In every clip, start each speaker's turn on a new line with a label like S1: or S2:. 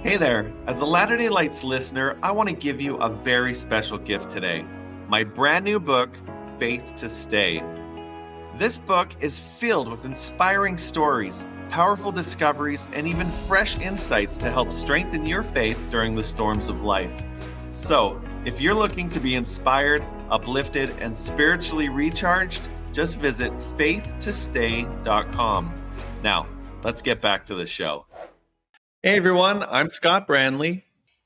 S1: Hey there, as a Latter-day Lights listener, I want to give you a very special gift today. My brand new book, Faith to Stay. This book is filled with inspiring stories, powerful discoveries, and even fresh insights to help strengthen your faith during the storms of life. So, if you're looking to be inspired, uplifted, and spiritually recharged, just visit faithtostay.com. Now, let's get back to the show. Hey everyone, I'm Scott Brandley.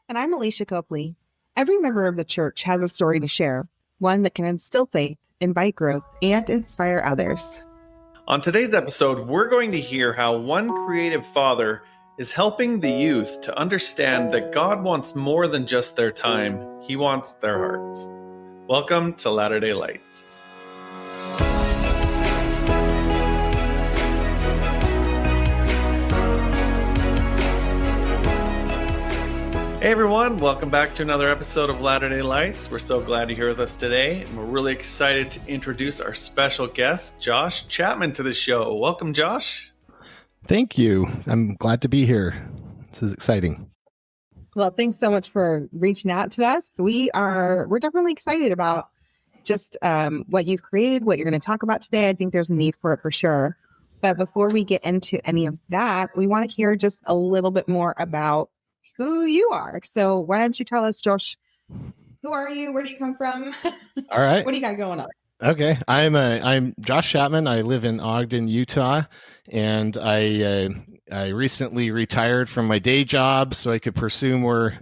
S2: And I'm Alicia Coakley. Every member of the church has a story to share, one that can instill faith, invite growth, and inspire others.
S1: On today's episode, we're going to hear how one creative father is helping the youth to understand that God wants more than just their time. He wants their hearts. Welcome to Latter-day Lights. Hey everyone, welcome back to another episode of Latter-day Lights. We're so glad you're here with us today, and we're really excited to introduce our special guest, Josh Chapman, to the show. Welcome, Josh.
S3: Thank you. I'm glad to be here. This is exciting.
S2: Well, thanks so much for reaching out to us. We're definitely excited about just what you've created, what you're going to talk about today. I think there's a need for it for sure. But before we get into any of that, we want to hear just a little bit more about who you are. So why don't you tell us, Josh, who are you? Where do you come from?
S3: All right.
S2: What do you got going on?
S3: Okay. I'm Josh Chapman. I live in Ogden, Utah, and I recently retired from my day job so I could pursue more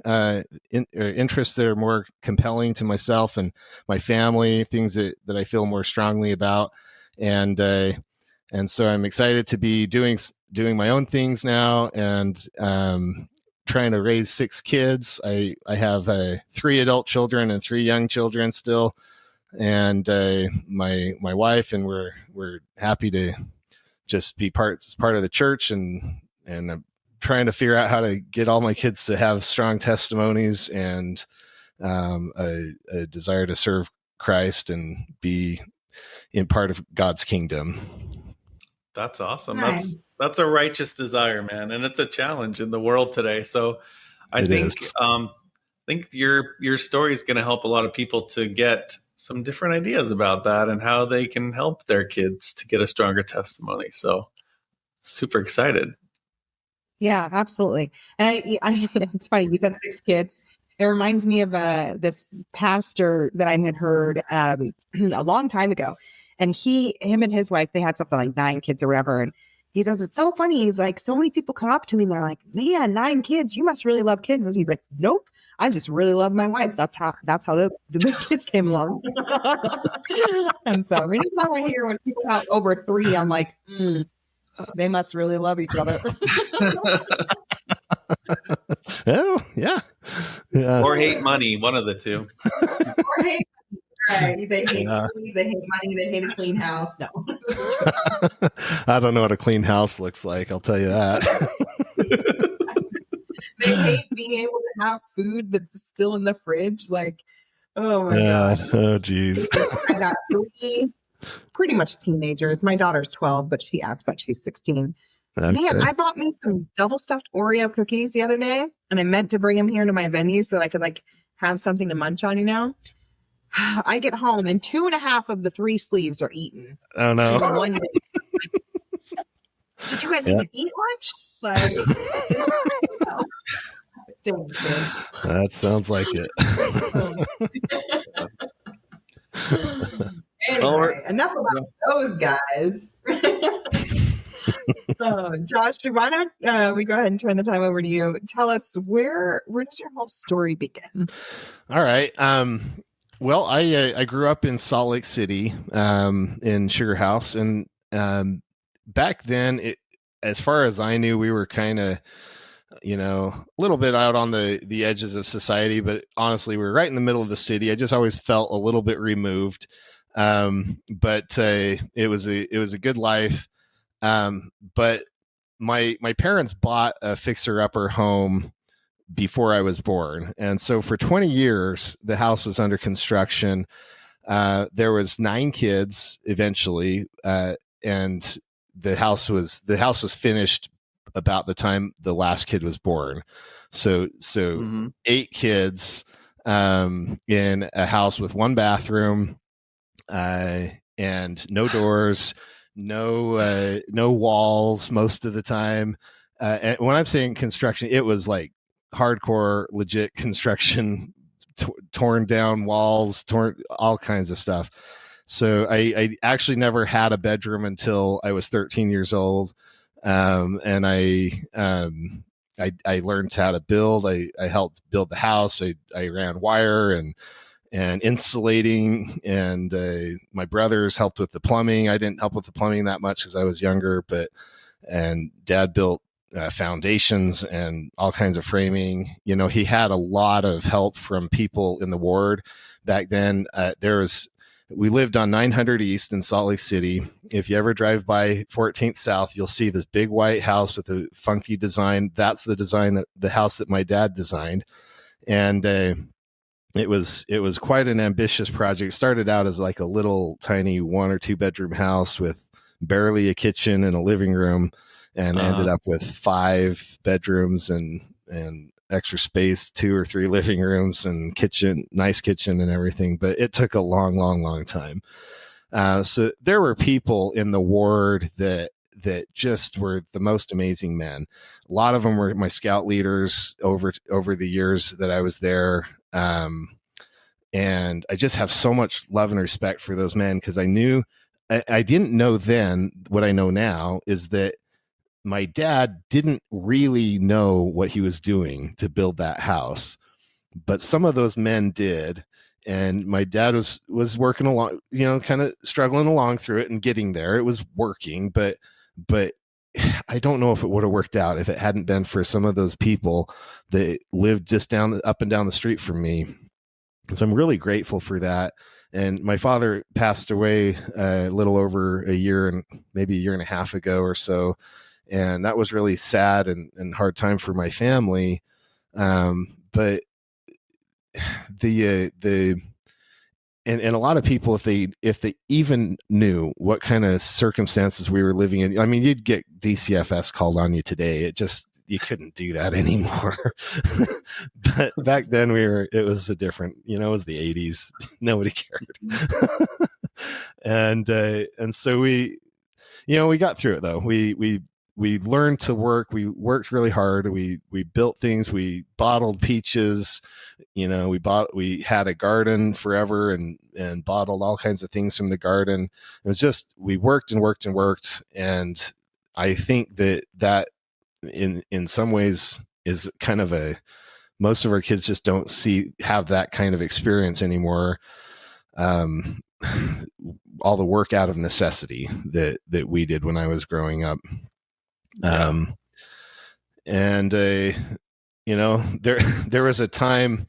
S3: interests that are more compelling to myself and my family, things that I feel more strongly about. And so I'm excited to be doing my own things now, and trying to raise 6 kids. I have 3 adult children and 3 young children still, and my wife, and we're happy to just be part of the church, and I'm trying to figure out how to get all my kids to have strong testimonies and a desire to serve Christ and be in part of God's kingdom.
S1: That's awesome.
S2: Nice.
S1: That's a righteous desire, man, and it's a challenge in the world today. So, I think your story is going to help a lot of people to get some different ideas about that and how they can help their kids to get a stronger testimony. So, super excited.
S2: Yeah, absolutely. And I it's funny you said 6 kids. It reminds me of this pastor that I had heard a long time ago. And him and his wife, they had something like 9 kids or whatever. And he says, it's so funny. He's like, so many people come up to me and they're like, man, 9 kids, you must really love kids. And he's like, nope, I just really love my wife. That's how the kids came along. And so anytime I hear when people have over 3, I'm like, they must really love each other.
S3: Oh, yeah.
S1: Or hate money, one of the two.
S2: Or hate. Right. They hate sleep, they hate money, they hate a clean house. No.
S3: I don't know what a clean house looks like, I'll tell you that.
S2: They hate being able to have food that's still in the fridge. Like, oh my gosh.
S3: Oh, geez.
S2: I got 3 pretty much teenagers. My daughter's 12, but she acts like she's 16. Okay. Man, I bought me some double stuffed Oreo cookies the other day, and I meant to bring them here to my venue so that I could have something to munch on, I get home and 2.5 of the 3 sleeves are eaten.
S3: Oh no!
S2: Did you guys even eat lunch?
S3: That sounds like it.
S2: Anyway, enough about those guys. Josh, why don't we go ahead and turn the time over to you? Tell us where does your whole story begin?
S3: All right. Well, I grew up in Salt Lake City, in Sugar House, and back then, as far as I knew, we were kind of, a little bit out on the edges of society, but honestly, we were right in the middle of the city. I just always felt a little bit removed, but it was a good life. But my parents bought a fixer-upper home before I was born. And so for 20 years, the house was under construction. There was 9 kids eventually. And the house was finished about the time the last kid was born. So
S1: Mhm.
S3: 8 kids in a house with 1 bathroom and no doors, no walls most of the time. And when I'm saying construction, it was like hardcore, legit construction, torn down walls, torn all kinds of stuff. So I actually never had a bedroom until I was 13 years old, and I learned how to build. I helped build the house. I ran wire and insulating, and my brothers helped with the plumbing. I didn't help with the plumbing that much because I was younger, and Dad built foundations and all kinds of framing. He had a lot of help from people in the ward back then. We lived on 900 East in Salt Lake City. If you ever drive by 14th South, you'll see this big white house with a funky design. That's the design of the house that my dad designed. And it was quite an ambitious project. It started out as like a little tiny 1 or 2 bedroom house with barely a kitchen and a living room, and ended up with 5 bedrooms and extra space, 2 or 3 living rooms and nice kitchen and everything. But it took a long time. So there were people in the ward that just were the most amazing men. A lot of them were my scout leaders over the years that I was there. And I just have so much love and respect for those men, because I didn't know then what I know now, is that my dad didn't really know what he was doing to build that house, but some of those men did. And my dad was working along, kind of struggling along through it and getting there. It was working, but I don't know if it would have worked out if it hadn't been for some of those people that lived just up and down the street from me. So I'm really grateful for that. And my father passed away a little over a year and maybe a year and a half ago or so. And that was really sad and hard time for my family. But and a lot of people, if they even knew what kind of circumstances we were living in, I mean, you'd get DCFS called on you today. You couldn't do that anymore. But back then it was a different, it was the 80s. Nobody cared. And so we got through it though. We learned to work. We worked really hard. We built things. We bottled peaches. We had a garden forever and bottled all kinds of things from the garden. It was just, we worked and worked and worked. And I think that in some ways is kind of most of our kids just don't have that kind of experience anymore. All the work out of necessity that we did when I was growing up. And there was a time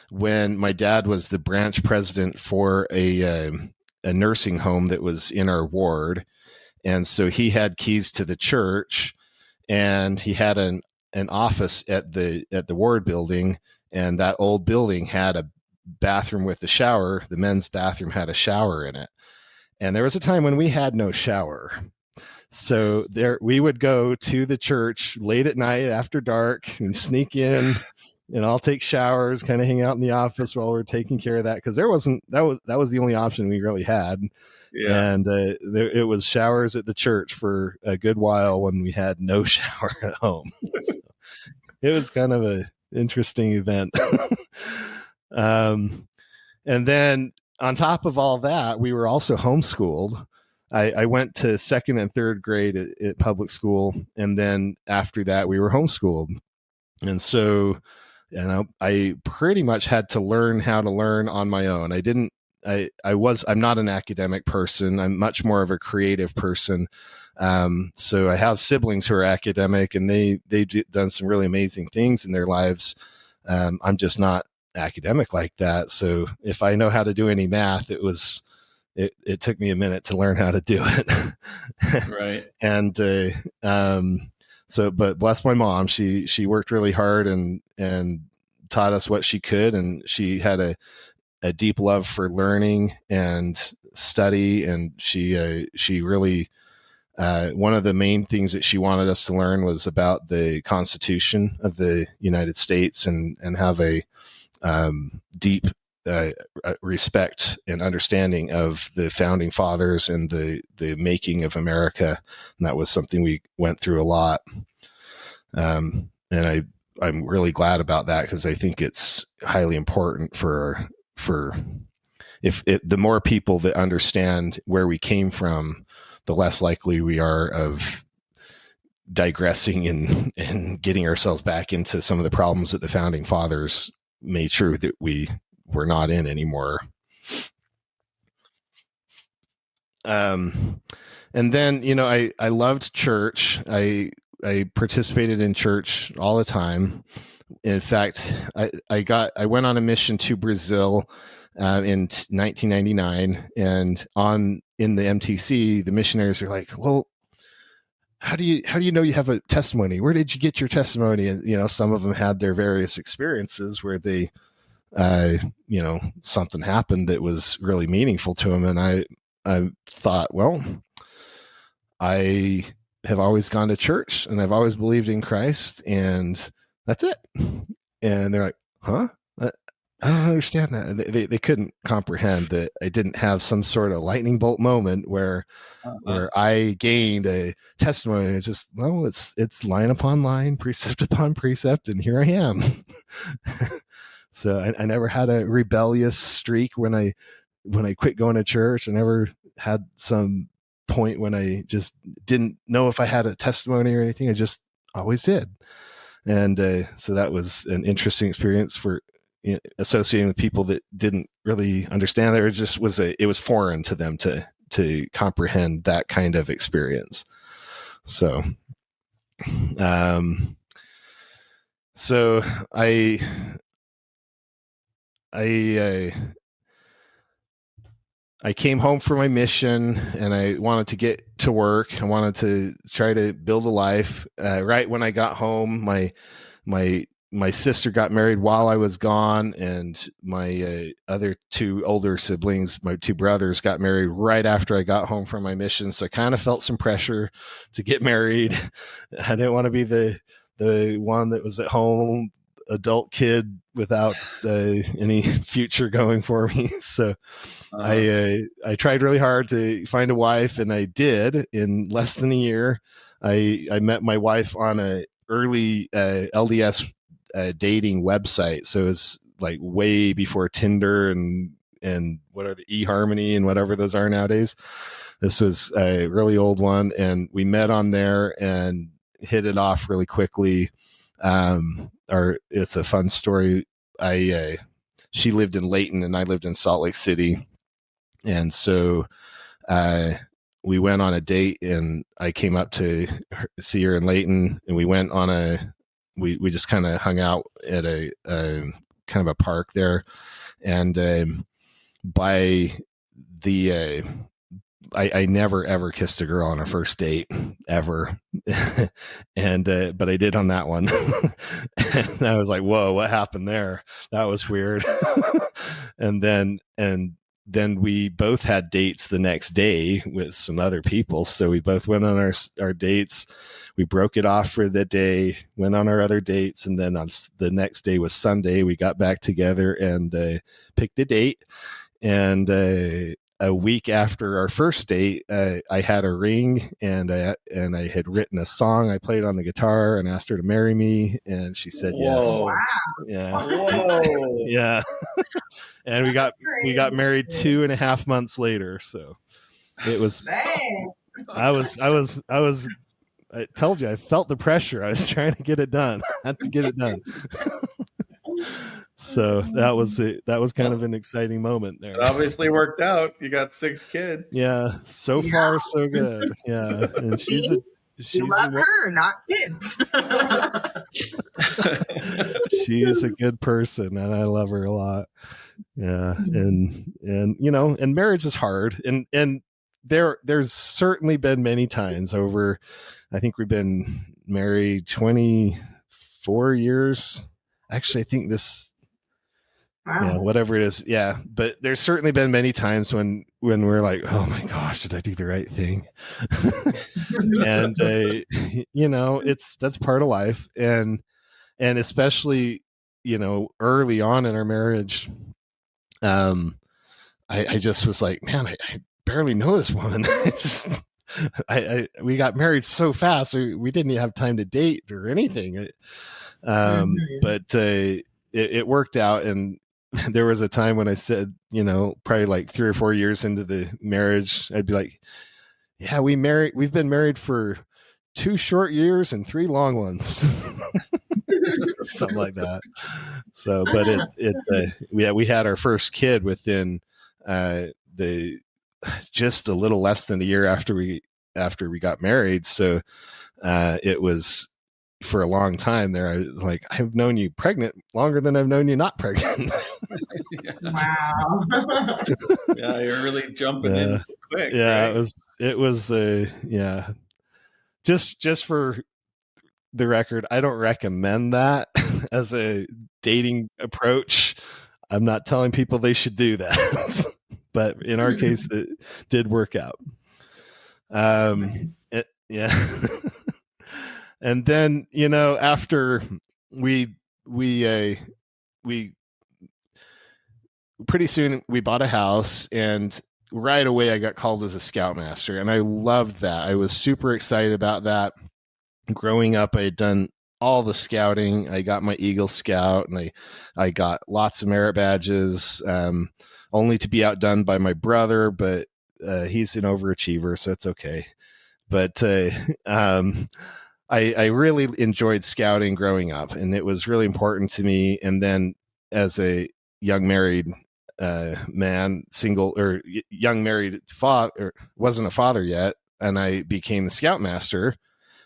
S3: when my dad was the branch president for a nursing home that was in our ward. And so he had keys to the church, and he had an office at the ward building. And that old building had a bathroom with a shower. The men's bathroom had a shower in it. And there was a time when we had no shower. So we would go to the church late at night after dark and sneak in, and I'll take showers, kind of hang out in the office while we're taking care of that. Cause that was the only option we really had. Yeah. And it was showers at the church for a good while when we had no shower at home. So it was kind of an interesting event. And then on top of all that, we were also homeschooled. I went to 2nd and 3rd grade at public school. And then after that, we were homeschooled. And so, I pretty much had to learn how to learn on my own. I'm not an academic person. I'm much more of a creative person. So I have siblings who are academic, and they've done some really amazing things in their lives. I'm just not academic like that. So if I know how to do any math, it took me a minute to learn how to do it.
S1: Right.
S3: And but bless my mom, she worked really hard and taught us what she could, and she had a deep love for learning and study, and she really one of the main things that she wanted us to learn was about the Constitution of the United States and have a deep respect and understanding of the founding fathers and the making of America. And that was something we went through a lot. And I'm really glad about that, because I think it's highly important for the more people that understand where we came from, the less likely we are of digressing and getting ourselves back into some of the problems that the founding fathers made sure that we were not in anymore. And then, I loved church. I participated in church all the time. In fact, I went on a mission to Brazil in 1999, and in the MTC, the missionaries are like, "Well, how do you know you have a testimony? Where did you get your testimony?" And some of them had their various experiences where they, something happened that was really meaningful to them, and I thought, well, I have always gone to church and I've always believed in Christ, and that's it. And they're like, huh? I don't understand that. They couldn't comprehend that I didn't have some sort of lightning bolt moment where I gained a testimony. It's just, well, it's line upon line, precept upon precept, and here I am. So I never had a rebellious streak when I quit going to church. I never had some point when I just didn't know if I had a testimony or anything. I just always did. And so that was an interesting experience for associating with people that didn't really understand that. It was foreign to them to comprehend that kind of experience. So, I came home from my mission and I wanted to get to work. I wanted to try to build a life. Right when I got home, my sister got married while I was gone, and my other two older siblings, my two brothers, got married right after I got home from my mission. So I kind of felt some pressure to get married. I didn't want to be the one that was at home, adult kid without any future going for me. So I tried really hard to find a wife, and I did in less than a year. I met my wife on a early LDS dating website. So it's like way before Tinder and what are the eHarmony and whatever those are nowadays. This was a really old one, and we met on there and hit it off really quickly. It's a fun story. She lived in Layton and I lived in Salt Lake City. And so, we went on a date, and I came up to see her in Layton, and we went on we just kind of hung out at a kind of a park there. And, I never ever kissed a girl on a first date ever. And, but I did on that one. And I was like, whoa, what happened there? That was weird. And then we both had dates the next day with some other people. So we both went on our dates. We broke it off for the day, went on our other dates. And then on the next day was Sunday. We got back together and picked a date. And a week after our first date, I had a ring, and I had written a song. I played on the guitar and asked her to marry me, and she said yes.
S2: Wow.
S3: Yeah.
S1: Whoa.
S3: Yeah. And we got married 2.5 months later. So it was, I told you, I felt the pressure. I was trying to get it done. I had to get it done. So that was it. That was kind of an exciting moment there.
S1: It obviously worked out. You got 6 kids.
S3: Yeah. So far, so good. Yeah. And she's
S2: love her, not kids.
S3: She is a good person, and I love her a lot. Yeah. And marriage is hard. And there's certainly been many times over, I think we've been married 24 years. Actually, I think this,
S2: wow.
S3: whatever it is. Yeah. But there's certainly been many times when when we're like, oh my gosh, did I do the right thing? And that's part of life, and especially early on in our marriage, I just was like, man, I barely know this woman. We got married so fast, we didn't even have time to date or anything. But it worked out, and there was a time when I said, probably like 3 or 4 years into the marriage, I'd be like, yeah, we've been married for 2 short years and 3 long ones. Something like that. So, but we had our first kid within the just a little less than a year after we got married. So it was, for a long time there, I was like, I've known you pregnant longer than I've known you not pregnant.
S2: Wow.
S1: Yeah, you're really jumping in quick.
S3: Yeah,
S1: right?
S3: it was yeah. Just for the record, I don't recommend that as a dating approach. I'm not telling people they should do that. But in our case, it did work out.
S2: Nice.
S3: Yeah. And then, after we pretty soon we bought a house, and right away I got called as a scoutmaster, and I loved that. I was super excited about that. Growing up, I had done all the scouting. I got my Eagle Scout, and I got lots of merit badges, only to be outdone by my brother, but he's an overachiever, so it's okay. But I really enjoyed scouting growing up, and it was really important to me. And then as a young married man, single or young married father, wasn't a father yet, and I became the scoutmaster.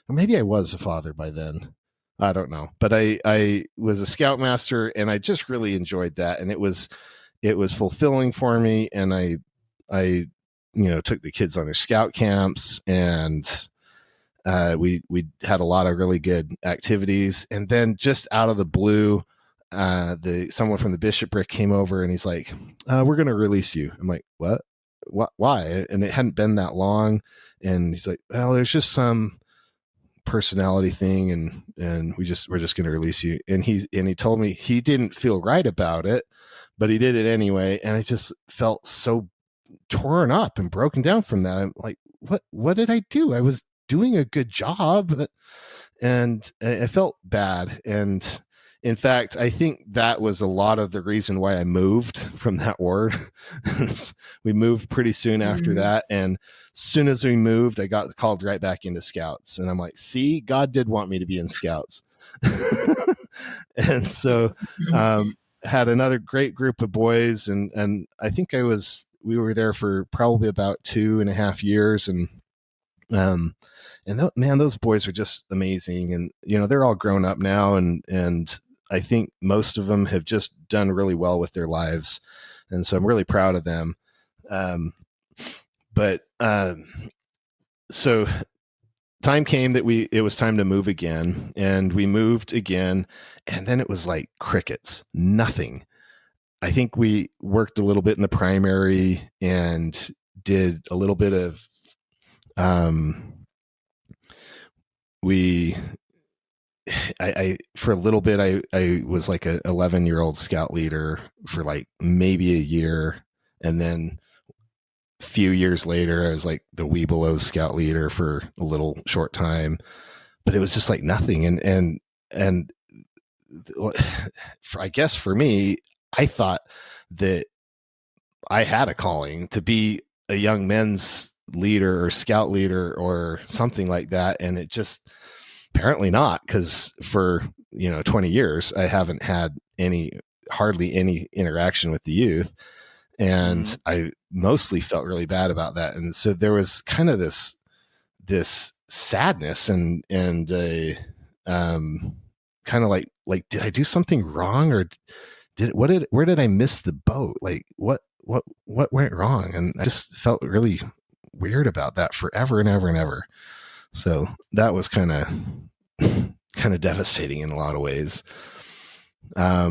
S3: Or maybe I was a father by then. I don't know, but I was a scoutmaster, and I just really enjoyed that, and it was fulfilling for me. And I took the kids on their scout camps, and we had a lot of really good activities. And then just out of the blue, someone from the bishopric came over, and he's like, we're going to release you. I'm like, what? Why? And it hadn't been that long. And he's like, well, there's just some personality thing, and we're just going to release you. And he told me he didn't feel right about it, but he did it anyway. And I just felt so torn up and broken down from that. I'm like, what did I do? I was doing a good job, and I felt bad. And in fact, I think that was a lot of the reason why I moved from that ward. We moved pretty soon after that, and as soon as we moved, I got called right back into Scouts, and I'm like, see, God did want me to be in Scouts. And so had another great group of boys, and I think we were there for probably about 2.5 years, and those boys are just amazing. And they're all grown up now, and I think most of them have just done really well with their lives, and so I'm really proud of them. So time came that it was time to move again, and we moved again, and then it was like crickets, nothing. I think we worked a little bit in the primary and did a little bit of, for a little bit, I was like a 11-year-old scout leader for like maybe a year. And then a few years later, I was like the Webelow scout leader for a little short time, but it was just like nothing. And I guess for me, I thought that I had a calling to be a young men's leader or scout leader or something like that. And it just apparently not, because for 20 years I haven't had hardly any interaction with the youth, and I mostly felt really bad about that. And so there was kind of this sadness and kind of like did I do something wrong, or where did I miss the boat? Like what went wrong? And I just felt really weird about that forever and ever and ever. So that was kind of devastating in a lot of ways. Let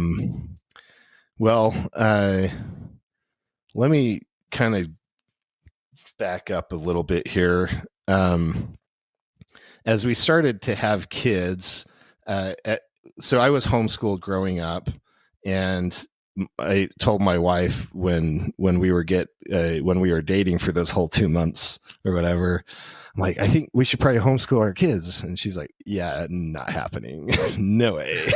S3: me kind of back up a little bit here. As we started to have kids, so I was homeschooled growing up, and I told my wife when we were dating for those whole 2 months or whatever, I'm like, I think we should probably homeschool our kids, and she's like, yeah, not happening. No way.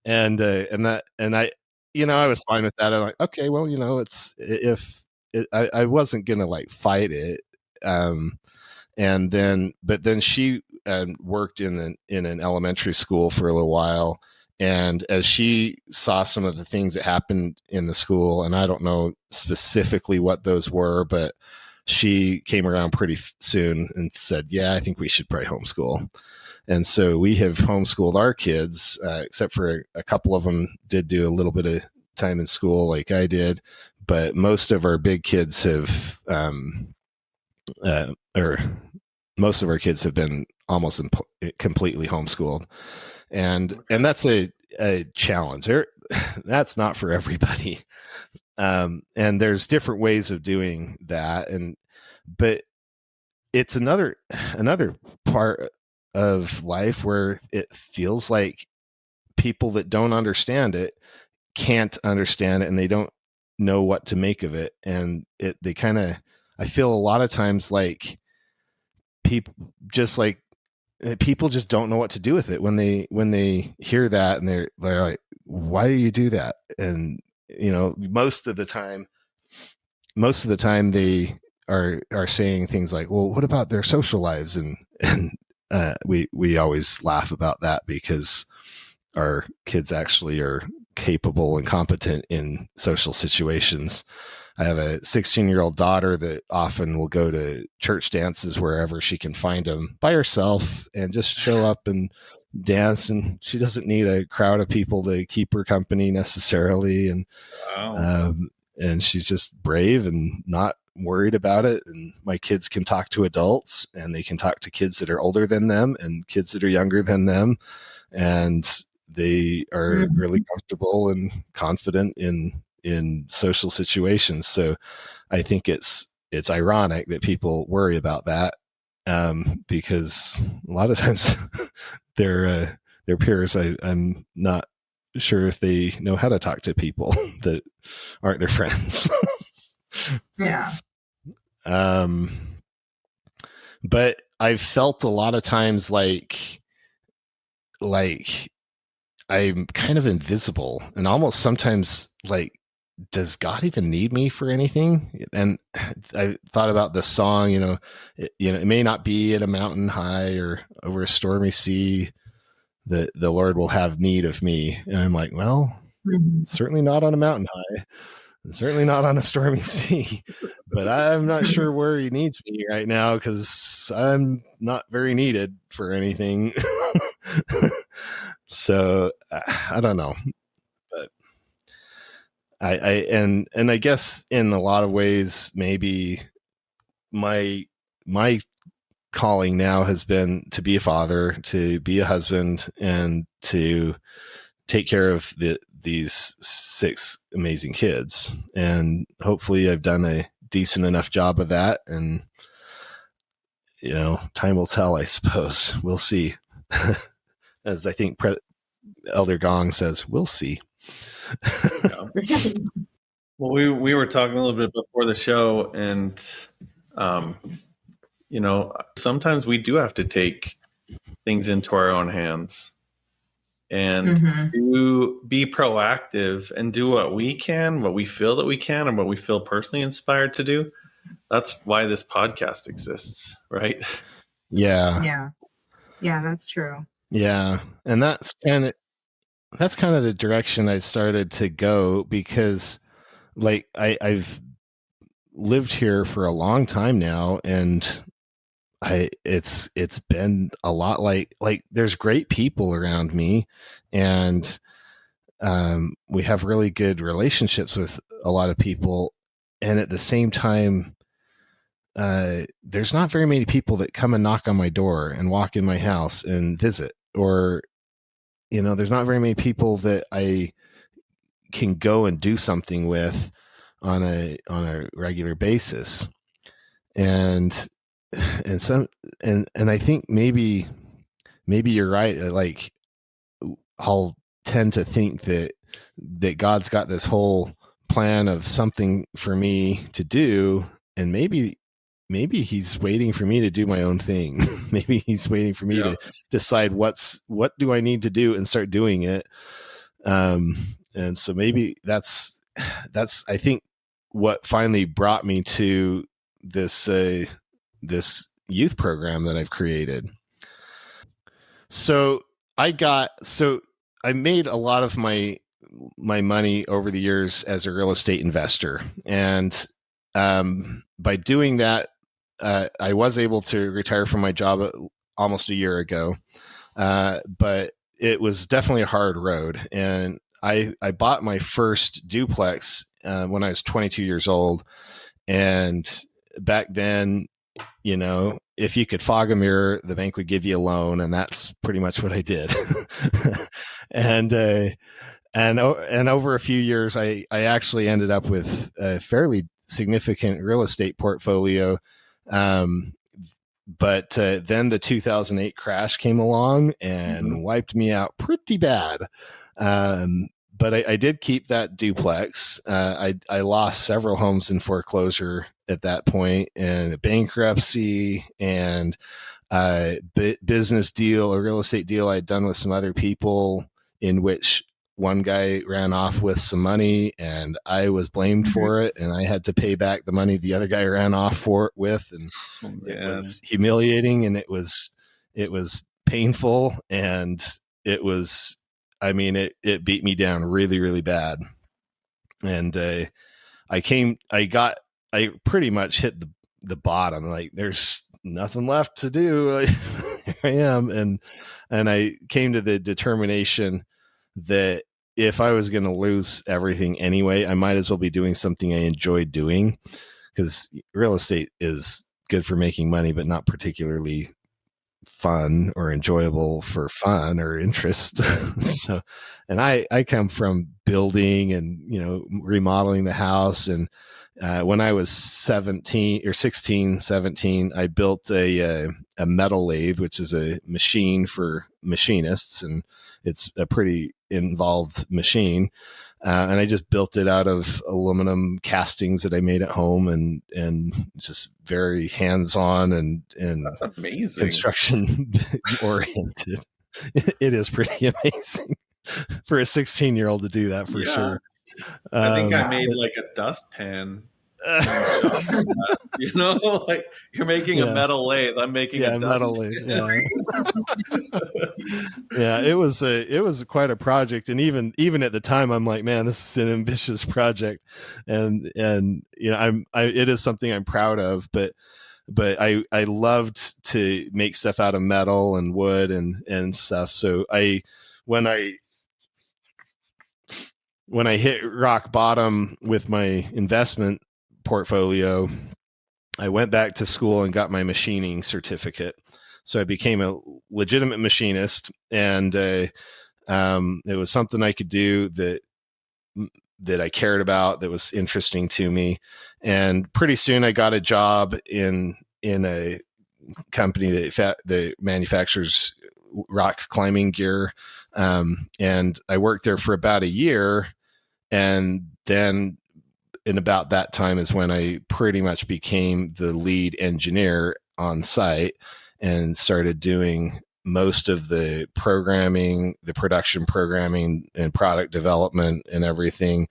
S3: and I, I was fine with that. I'm like, okay, well, I wasn't gonna like fight it. But then she worked in an elementary school for a little while, and as she saw some of the things that happened in the school, and I don't know specifically what those were, but she came around pretty soon and said, yeah, I think we should probably homeschool. And so we have homeschooled our kids, except for a couple of them did do a little bit of time in school like I did, but most of our big kids have or most of our kids have been almost completely homeschooled, and that's a challenge. That's not for everybody, and there's different ways of doing that, but it's another part of life where it feels like people that don't understand it can't understand it, and they don't know what to make of it, and I feel a lot of times like people just don't know what to do with it when they hear that, and they're like, why do you do that? And most of the time they are saying things like, well, what about their social lives? And we always laugh about that because our kids actually are capable and competent in social situations. I have a 16-year-old daughter that often will go to church dances wherever she can find them by herself and just show up and dance. And she doesn't need a crowd of people to keep her company necessarily. And,
S1: Wow.
S3: And she's just brave and not worried about it. And my kids can talk to adults, and they can talk to kids that are older than them and kids that are younger than them. And they are really comfortable and confident in social situations. So I think it's ironic that people worry about that, because a lot of times their peers, I'm not sure if they know how to talk to people that aren't their friends.
S2: Yeah.
S3: But I've felt a lot of times like I'm kind of invisible, and almost sometimes like, does God even need me for anything? And I thought about the song, it may not be at a mountain high or over a stormy sea that the Lord will have need of me. And I'm like, well, certainly not on a mountain high, certainly not on a stormy sea, but I'm not sure where he needs me right now, because I'm not very needed for anything. So I don't know, but I guess in a lot of ways, maybe my calling now has been to be a father, to be a husband, and to take care of these 6 amazing kids. And hopefully I've done a decent enough job of that. And, time will tell, I suppose. We'll see. As I think Elder Gong says, we'll see.
S1: Well, we were talking a little bit before the show, and sometimes we do have to take things into our own hands and to be proactive and do what we can, what we feel that we can, and what we feel personally inspired to do. That's why this podcast exists, right?
S2: Yeah, that's true.
S3: Yeah, and that's kind of the direction I started to go, because like I've lived here for a long time now, and it's been a lot like there's great people around me, and we have really good relationships with a lot of people, and at the same time, there's not very many people that come and knock on my door and walk in my house and visit, or there's not very many people that I can go and do something with on a regular basis. and some and I think maybe you're right. Like, I'll tend to think that God's got this whole plan of something for me to do, and maybe he's waiting for me to do my own thing. Maybe he's waiting for me to decide what do I need to do and start doing it. And so maybe that's I think what finally brought me to this this youth program that I've created. So I made a lot of my money over the years as a real estate investor, and by doing that, I was able to retire from my job almost a year ago, but it was definitely a hard road. And I bought my first duplex when I was 22 years old, and back then, you know, if you could fog a mirror, the bank would give you a loan, and that's pretty much what I did. and over a few years, I actually ended up with a fairly significant real estate portfolio. But then the 2008 crash came along and wiped me out pretty bad. But I did keep that duplex. I lost several homes in foreclosure at that point, and bankruptcy, and business deal, a real estate deal I'd done with some other people, in which one guy ran off with some money, and I was blamed for it, and I had to pay back the money the other guy ran off with, and it was humiliating, and it was painful, and it was, I mean, it beat me down really, really bad. And I pretty much hit the bottom. Like, there's nothing left to do. Here I am. And I came to the determination that if I was going to lose everything anyway, I might as well be doing something I enjoyed doing, because real estate is good for making money, but not particularly fun or enjoyable for fun or interest. So, and I come from building and, you know, remodeling the house. And when I was 17, I built a metal lathe, which is a machine for machinists, and it's a pretty involved machine. And I just built it out of aluminum castings that I made at home, and just very hands-on and
S1: amazing,
S3: construction oriented. It is pretty amazing for a 16-year-old to do that, for sure.
S1: I think I made like a dustpan. You know, like, you're making a metal lathe. I'm making a metal lathe.
S3: It was quite a project, and even at the time, I'm like, man, this is an ambitious project, and you know, it is something I'm proud of, but I loved to make stuff out of metal and wood and stuff. So when I hit rock bottom with my investment portfolio, I went back to school and got my machining certificate. So I became a legitimate machinist, and it was something I could do that I cared about, that was interesting to me. And pretty soon I got a job in a company that manufactures rock climbing gear. And I worked there for about a year, and then in about that time is when I pretty much became the lead engineer on site and started doing most of the programming, the production programming and product development and everything,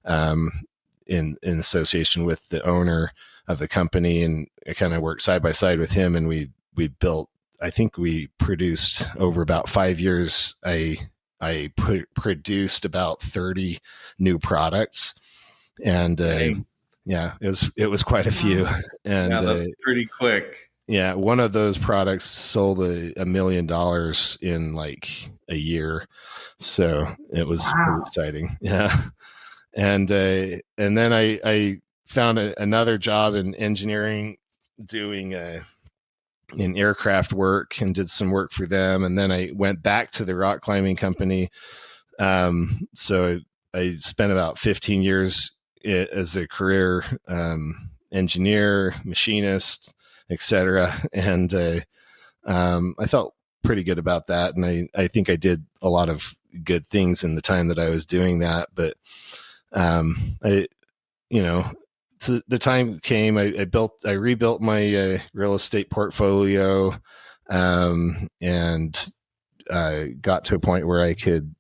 S3: in association with the owner of the company. And I kind of worked side by side with him, and we built, I think we produced over about 5 years. I produced about 30 new products. And it was quite a few. And
S1: that's pretty quick.
S3: Yeah, one of those products sold $1 million in like a year, so it was pretty exciting. Yeah, and then I found another job in engineering, doing in aircraft work, and did some work for them. And then I went back to the rock climbing company. So I spent about 15 years as a career engineer, machinist, etc. And I felt pretty good about that. And I think I did a lot of good things in the time that I was doing that. But so the time came, I rebuilt my real estate portfolio, and got to a point where I could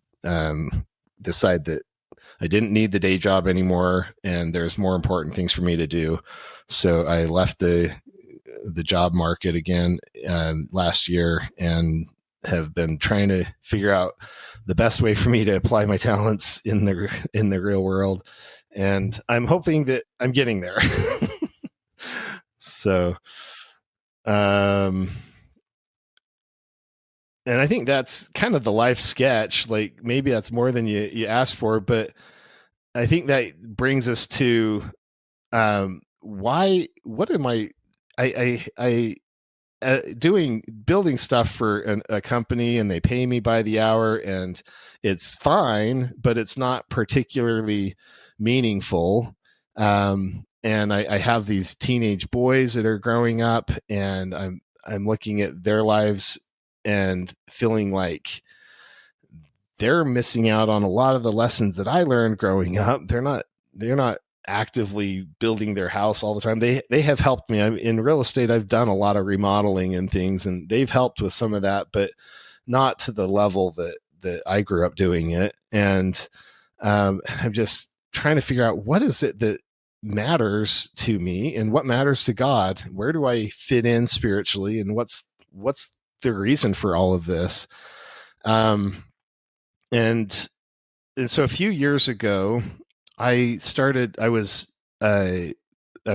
S3: decide that I didn't need the day job anymore, and there's more important things for me to do. So I left the job market again last year, and have been trying to figure out the best way for me to apply my talents in the real world. And I'm hoping that I'm getting there. So, and I think that's kind of the life sketch. Like, maybe that's more than you asked for, but I think that brings us to what am I building stuff for a company, and they pay me by the hour, and it's fine, but it's not particularly meaningful. And I have these teenage boys that are growing up, and I'm looking at their lives and feeling like they're missing out on a lot of the lessons that I learned growing up. They're not actively building their house all the time. They have helped me. In real estate, I've done a lot of remodeling and things, and they've helped with some of that, but not to the level that I grew up doing it. And I'm just trying to figure out, what is it that matters to me and what matters to God? Where do I fit in spiritually, and what's the reason for all of this? And so a few years ago, I was a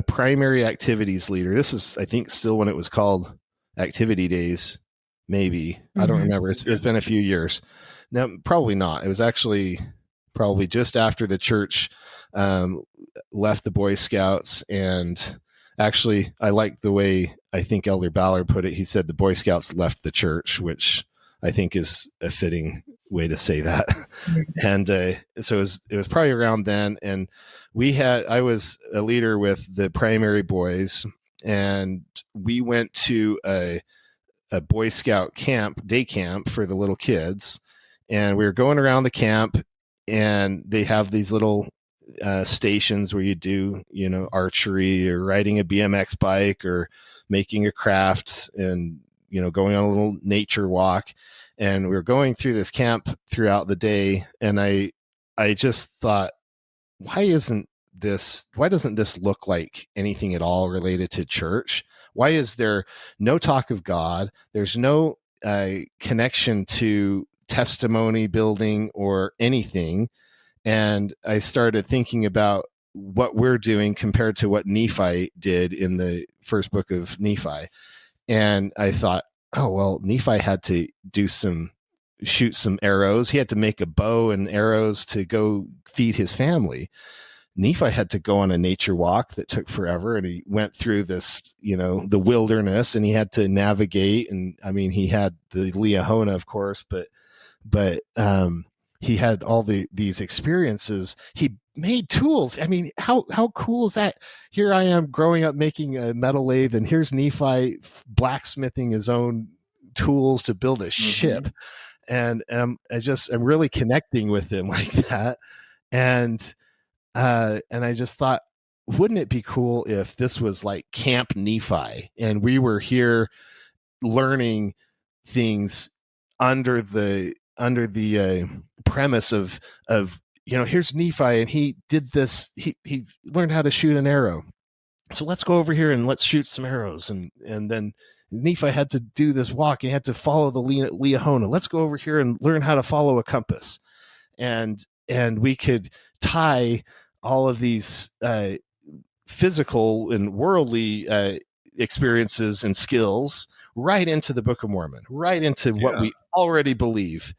S3: primary activities leader. This is, I think, still when it was called Activity Days, maybe. Mm-hmm. I don't remember. It's been a few years. Now, probably not. It was actually probably just after the church left the Boy Scouts. And actually, I like the way I think Elder Ballard put it. He said the Boy Scouts left the church, which I think is a fitting way to say that. And so it was probably around then, and I was a leader with the primary boys, and we went to a Boy Scout day camp for the little kids, and we were going around the camp, and they have these little stations where you do, archery or riding a BMX bike or making a craft, and going on a little nature walk. And we were going through this camp throughout the day, and I just thought, why doesn't this look like anything at all related to church? Why is there no talk of God? There's no connection to testimony building or anything. And I started thinking about what we're doing compared to what Nephi did in the first book of Nephi. And I thought, oh, well, Nephi had to shoot some arrows. He had to make a bow and arrows to go feed his family. Nephi had to go on a nature walk that took forever, and he went through this, the wilderness, and he had to navigate. And I mean, he had the Liahona, of course, but he had all these experiences. He made tools. I mean, how cool is that? Here I am growing up making a metal lathe, and here's Nephi blacksmithing his own tools to build a ship. And I'm really connecting with him like that. And I just thought, wouldn't it be cool if this was like Camp Nephi, and we were here learning things under the premise of here's Nephi, and he did this. He learned how to shoot an arrow. So let's go over here and let's shoot some arrows. And then Nephi had to do this walk, and he had to follow the Liahona. Let's go over here and learn how to follow a compass. And we could tie all of these physical and worldly experiences and skills right into the Book of Mormon, right into what we already believe.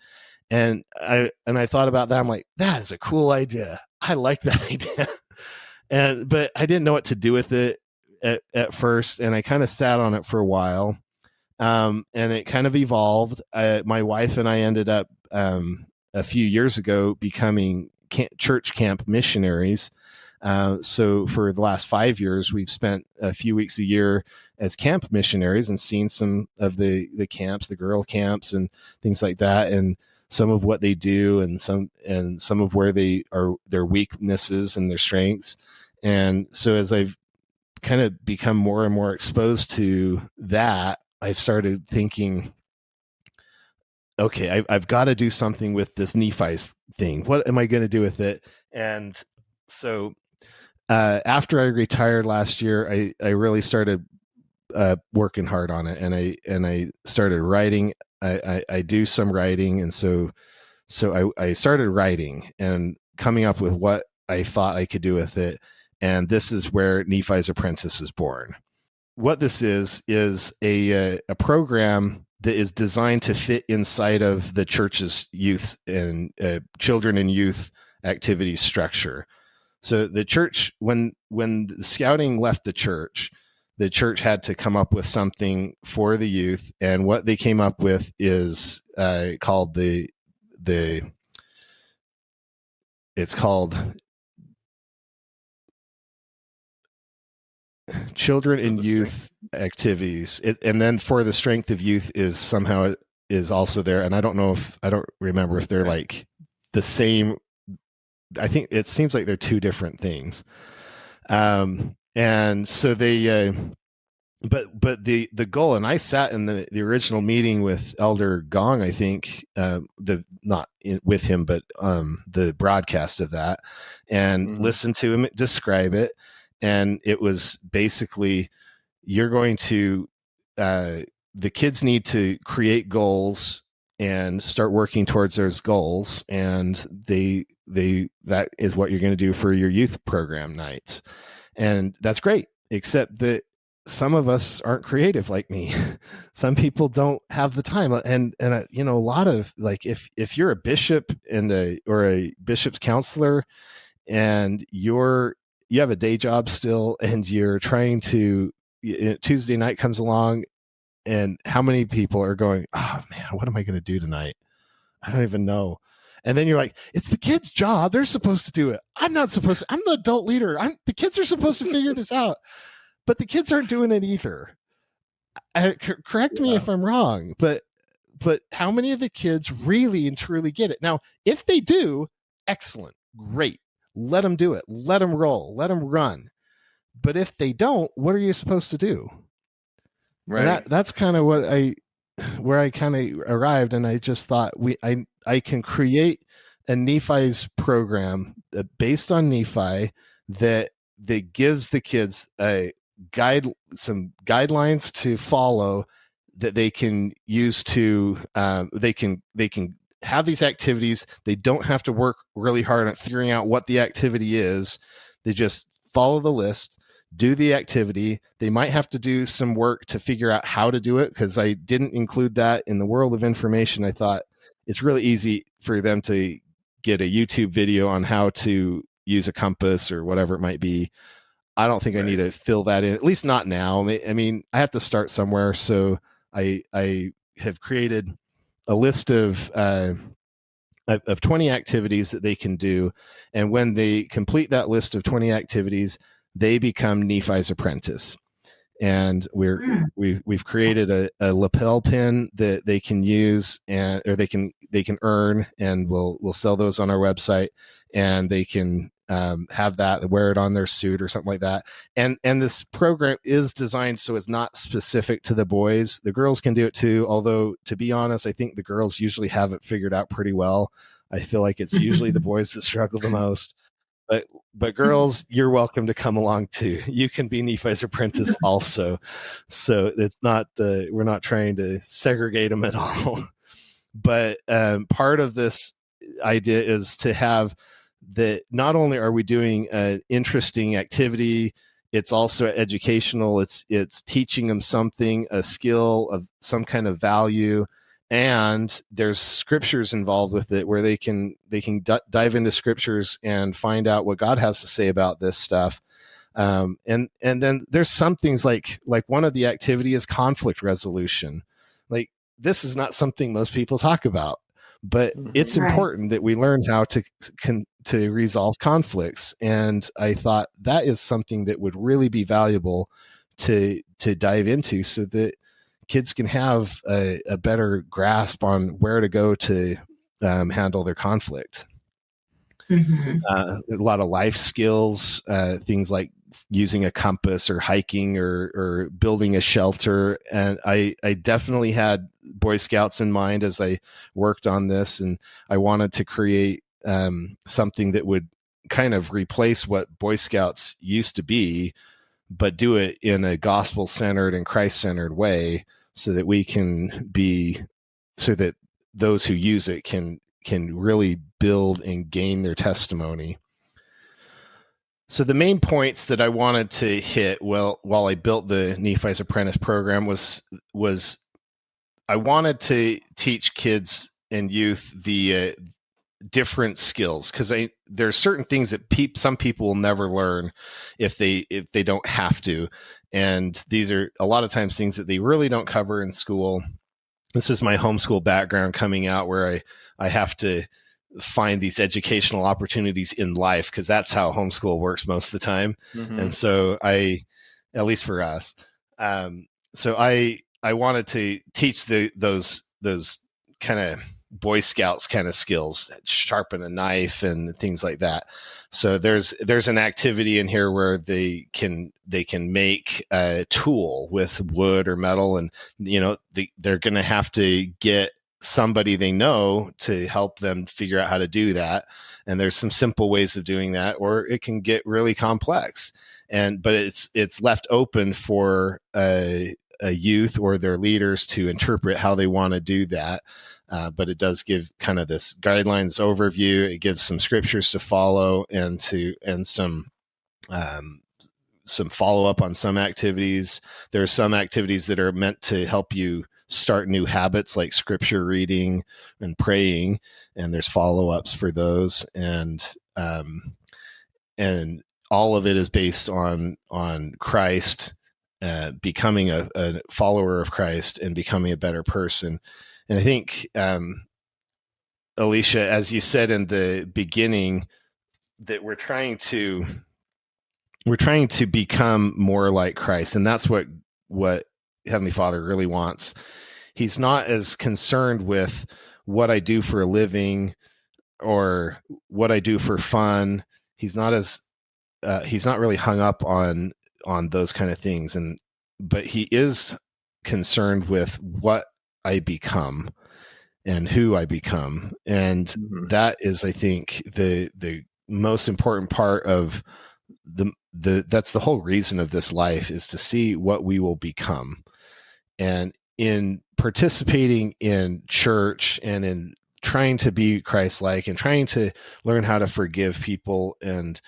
S3: And I thought about that. I'm like, that is a cool idea. I like that idea. But I didn't know what to do with it at first. And I kind of sat on it for a while. And it kind of evolved. My wife and I ended up a few years ago becoming church camp missionaries. So for the last 5 years, we've spent a few weeks a year as camp missionaries and seen some of the camps, the girl camps and things like that, and some of what they do and some of where they are, their weaknesses and their strengths. And so as I've kind of become more and more exposed to that, I started thinking, okay, I've got to do something with this Nephi thing. What am I going to do with it? And so after I retired last year, I really started working hard on it, and I started writing. I do some writing, and so I started writing and coming up with what I thought I could do with it. And this is where Nephi's Apprentice is born. What this is a program that is designed to fit inside of the church's youth and children and youth activities structure. So the church, when the scouting left the church had to come up with something for the youth, and what they came up with is called it's called Children and Youth Activities. And then for the Strength of Youth is somehow is also there. And I don't remember if they're like the same. I think it seems like they're two different things. And so they, but the goal, and I sat in the original meeting with Elder Gong, I think, with him, but the broadcast of that, and listened to him describe it. And it was basically, you're going to, the kids need to create goals and start working towards those goals. And that is what you're going to do for your youth program nights. And that's great, except that some of us aren't creative like me. Some people don't have the time. And a lot of, like, if you're a bishop or a bishop's counselor, and you have a day job still, and you're trying to, Tuesday night comes along, and how many people are going, oh man, what am I going to do tonight? I don't even know. And then you're like, it's the kids' job. They're supposed to do it. I'm not supposed to. I'm the adult leader. The kids are supposed to figure this out, but the kids aren't doing it either. Correct me if I'm wrong, but how many of the kids really and truly get it? Now, if they do, excellent, great. Let them do it. Let them roll. Let them run. But if they don't, what are you supposed to do? Right. That's kind of where I kind of arrived, and I just thought I can create a Nephi's program based on Nephi that gives the kids some guidelines to follow, that they can use to they can have these activities. They don't have to work really hard on figuring out what the activity is. They just follow the list, do the activity. They might have to do some work to figure out how to do it, because I didn't include that in the world of information. I thought it's really easy for them to get a YouTube video on how to use a compass or whatever it might be. I don't think I need to fill that in, at least not now. I mean, I have to start somewhere. So I have created a list of 20 activities that they can do. And when they complete that list of 20 activities, they become Nephi's Apprentice. And we've created a lapel pin that they can use, or they can earn, and we'll sell those on our website, and they can have that, wear it on their suit or something like that. And this program is designed so it's not specific to the boys. The girls can do it too, although, to be honest, I think the girls usually have it figured out pretty well. I feel like it's usually the boys that struggle the most. But girls, you're welcome to come along too. You can be Nephi's Apprentice also. So it's not, we're not trying to segregate them at all. But part of this idea is to have that not only are we doing an interesting activity, it's also educational. It's teaching them something, a skill of some kind of value. And there's scriptures involved with it, where they can dive into scriptures and find out what God has to say about this stuff. And then there's some things like one of the activity is conflict resolution. Like, this is not something most people talk about, but it's important that we learn how to to resolve conflicts. And I thought that is something that would really be valuable to dive into, so that kids can have a better grasp on where to go to handle their conflict. A lot of life skills, things like using a compass or hiking or building a shelter. And I definitely had Boy Scouts in mind as I worked on this, and I wanted to create something that would kind of replace what Boy Scouts used to be, but do it in a gospel-centered and Christ-centered way, so that we can be, so that those who use it can really build and gain their testimony. So the main points that I wanted to hit while I built the Nephi's Apprentice program was I wanted to teach kids and youth the different skills, because there's certain things that some people will never learn if they don't have to, and these are a lot of times things that they really don't cover in school. This is my homeschool background coming out, where I have to find these educational opportunities in life, because that's how homeschool works most of the time. And so at least for us, so I wanted to teach those kind of Boy Scouts kind of skills, sharpen a knife and things like that. So there's an activity in here where they can make a tool with wood or metal, and they're going to have to get somebody they know to help them figure out how to do that. And there's some simple ways of doing that, or it can get really complex. But it's left open for a youth or their leaders to interpret how they want to do that. But it does give kind of this guidelines overview. It gives some scriptures to follow and some follow up on some activities. There are some activities that are meant to help you start new habits, like scripture reading and praying, and there's follow-ups for those. And all of it is based on Christ, becoming a follower of Christ and becoming a better person. And I think, Alicia, as you said in the beginning, that we're trying to become more like Christ, and that's what Heavenly Father really wants. He's not as concerned with what I do for a living or what I do for fun. He's not really hung up on those kind of things, but he is concerned with what I become and who I become. And that is, I think, the most important part of that's the whole reason of this life, is to see what we will become. And in participating in church and in trying to be Christ-like and trying to learn how to forgive people and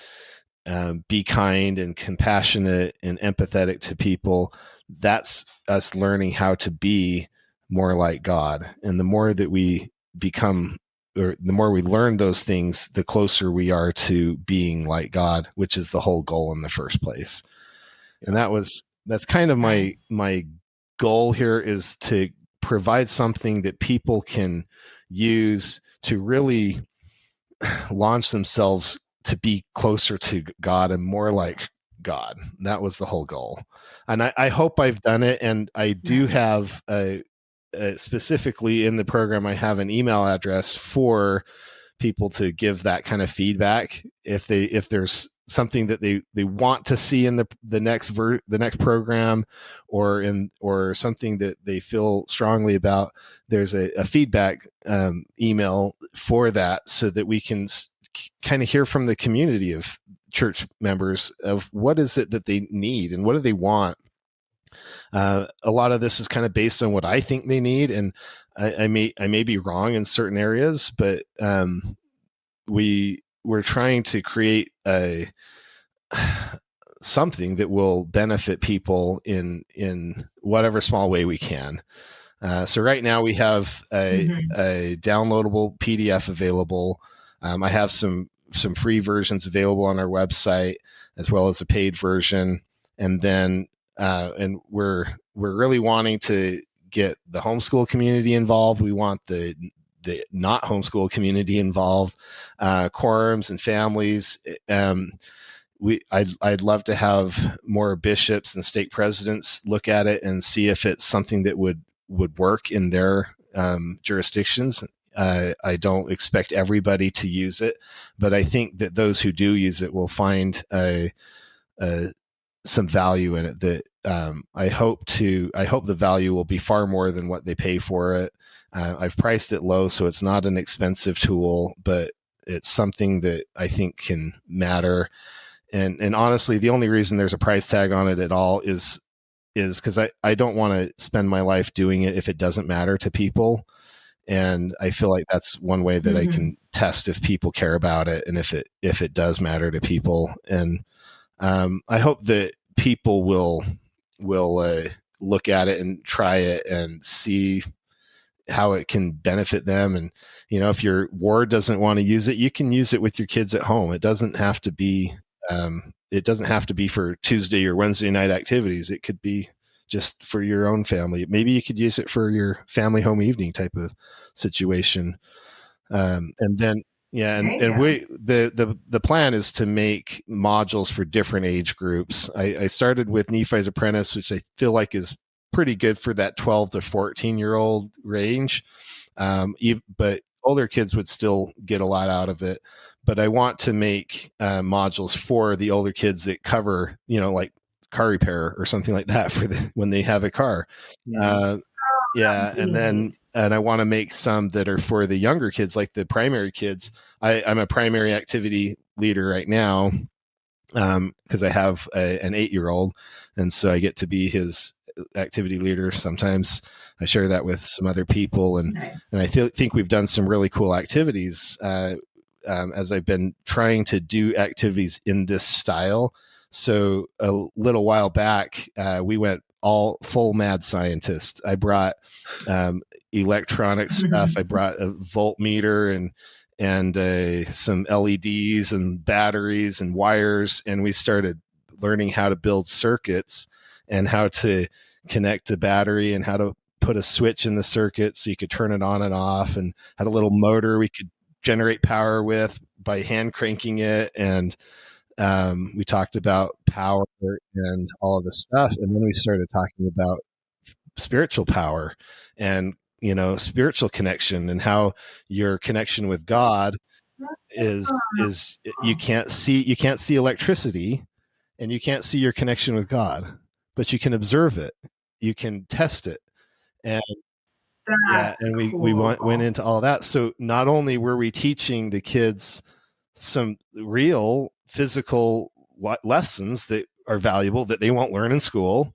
S3: be kind and compassionate and empathetic to people, that's us learning how to be more like God. And the more that we become, or the more we learn those things, the closer we are to being like God, which is the whole goal in the first place. And that's kind of my goal here, is to provide something that people can use to really launch themselves to be closer to God and more like God. That was the whole goal. And I hope I've done it. And I do have specifically in the program, I have an email address for people to give that kind of feedback. If there's something that they want to see in the next program, or something that they feel strongly about, there's a feedback email for that, so that we can kind of hear from the community of church members of what is it that they need and what do they want. A lot of this is kind of based on what I think they need, and I may be wrong in certain areas, but we're trying to create something that will benefit people in whatever small way we can. So right now we have a downloadable PDF available. I have some free versions available on our website, as well as a paid version. And then and we're really wanting to get the homeschool community involved. We want the the not homeschool community involved, quorums and families. I'd love to have more bishops and stake presidents look at it and see if it's something that would work in their jurisdictions. I don't expect everybody to use it, but I think that those who do use it will find some value in it. That I hope the value will be far more than what they pay for it. I've priced it low, so it's not an expensive tool, but it's something that I think can matter. And honestly, the only reason there's a price tag on it at all is because I don't want to spend my life doing it if it doesn't matter to people. And I feel like that's one way that I can test if people care about it and if it does matter to people. And I hope that people will look at it and try it and see how it can benefit them. And, if your ward doesn't want to use it, you can use it with your kids at home. It doesn't have to be for Tuesday or Wednesday night activities. It could be just for your own family. Maybe you could use it for your family home evening type of situation. And then, the plan is to make modules for different age groups. I started with Nephi's Apprentice, which I feel like is pretty good for that 12 to 14-year-old range. But older kids would still get a lot out of it. But I want to make modules for the older kids that cover, like car repair or something like that for when they have a car. And I want to make some that are for the younger kids, like the primary kids. I'm a primary activity leader right now because I have an 8-year-old, and so I get to be his activity leader. Sometimes I share that with some other people, and I think we've done some really cool activities as I've been trying to do activities in this style. So a little while back, we went all full mad scientist. I brought electronic stuff. I brought a voltmeter and some LEDs and batteries and wires. And we started learning how to build circuits and how to connect a battery and how to put a switch in the circuit so you could turn it on and off, and had a little motor we could generate power with by hand cranking it. And we talked about power and all of this stuff. And then we started talking about spiritual power and, spiritual connection, and how your connection with God is you can't see electricity, and you can't see your connection with God, but you can observe it. You can test it. And we went into all that. So not only were we teaching the kids some real physical lessons that are valuable that they won't learn in school,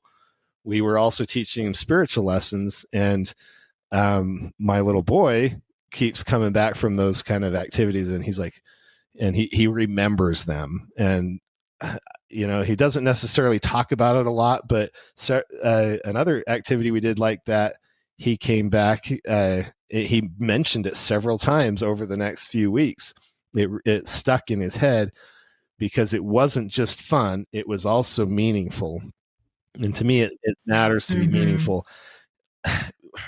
S3: we were also teaching them spiritual lessons. And my little boy keeps coming back from those kind of activities, and he's like, and he remembers them. And he doesn't necessarily talk about it a lot, but another activity we did like that, he came back, he mentioned it several times over the next few weeks. It stuck in his head because it wasn't just fun, it was also meaningful. And to me, it matters to be meaningful.